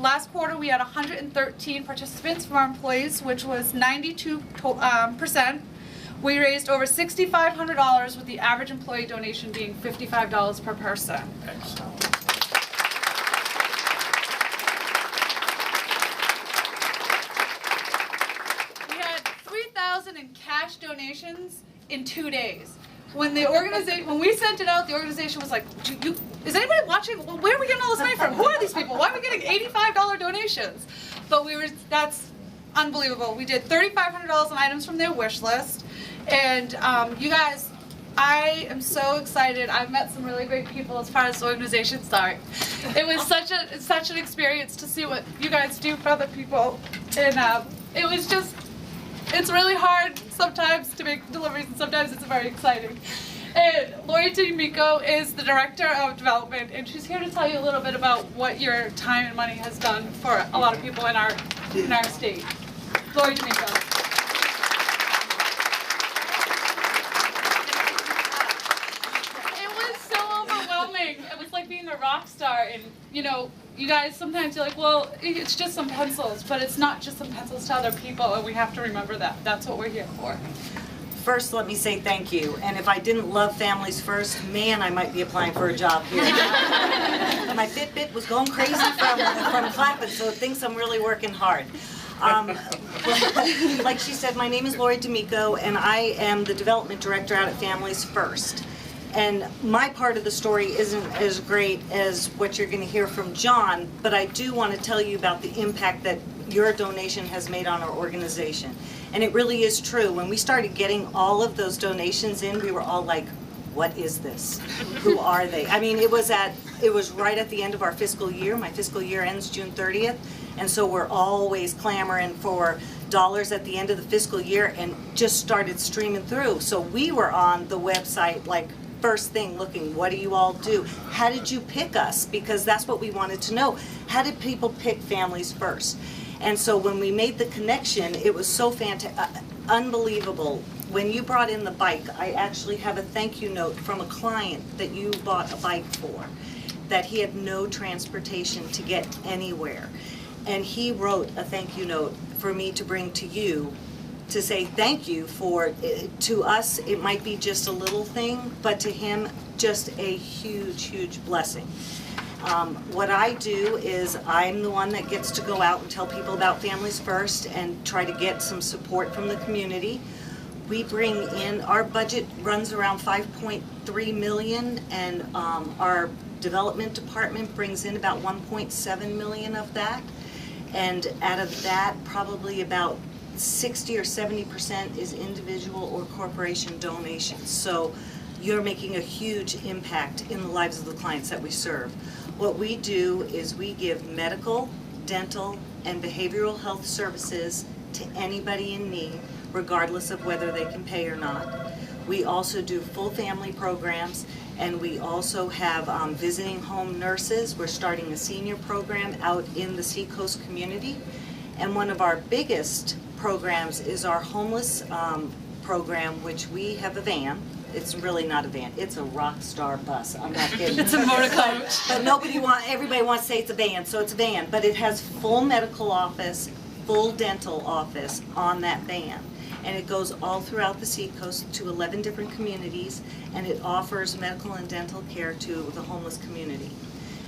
Last quarter we had 113 participants from our employees, which was 92%. We raised over $6,500 with the average employee donation being $55 per person. Excellent. We had 3,000 in cash donations in 2 days. When we sent it out, the organization was like, is anybody watching? Well, where are we getting all this money from? Who are these people? Why are we getting $85 donations? But that's unbelievable. We did $3,500 in items from their wish list. And you guys, I am so excited. I've met some really great people as part of this organization. Sorry. It was such an experience to see what you guys do for other people. And it was just, it's really hard sometimes to make deliveries, and sometimes it's very exciting. And Lori D'Amico is the Director of Development, and she's here to tell you a little bit about what your time and money has done for a lot of people in our state. Lori D'Amico. It was so overwhelming. It was like being a rock star, and you guys, sometimes you're like, well, it's just some pencils, but it's not just some pencils to other people, and we have to remember that. That's what we're here for. First, let me say thank you. And if I didn't love Families First, man, I might be applying for a job here. My Fitbit was going crazy from clapping, so it thinks I'm really working hard. Like she said, my name is Lori D'Amico, and I am the Development Director out at Families First. And my part of the story isn't as great as what you're going to hear from John, but I do want to tell you about the impact that your donation has made on our organization. And it really is true. When we started getting all of those donations in, we were all like, what is this? Who are they? I mean, it was right at the end of our fiscal year. My fiscal year ends June 30th. And so we're always clamoring for dollars at the end of the fiscal year, and just started streaming through. So we were on the website like first thing looking, what do you all do? How did you pick us? Because that's what we wanted to know. How did people pick Families First? And so when we made the connection, it was so fantastic, unbelievable. When you brought in the bike, I actually have a thank you note from a client that you bought a bike for, that he had no transportation to get anywhere. And he wrote a thank you note for me to bring to you to say thank you for, to us it might be just a little thing, but to him just a huge, huge blessing. What I do is I'm the one that gets to go out and tell people about Families First and try to get some support from the community. We bring in, our budget runs around $5.3 million, and our development department brings in about $1.7 million of that. And out of that, probably about 60 or 70% is individual or corporation donations. So you're making a huge impact in the lives of the clients that we serve. What we do is we give medical, dental, and behavioral health services to anybody in need, regardless of whether they can pay or not. We also do full family programs, and we also have visiting home nurses. We're starting a senior program out in the Seacoast community. And one of our biggest programs is our homeless program, which we have a van. It's really not a van, it's a rock star bus. I'm not kidding. It's a motor coach. But everybody wants to say it's a van, so it's a van. But it has full medical office, full dental office on that van. And it goes all throughout the Seacoast to 11 different communities, and it offers medical and dental care to the homeless community.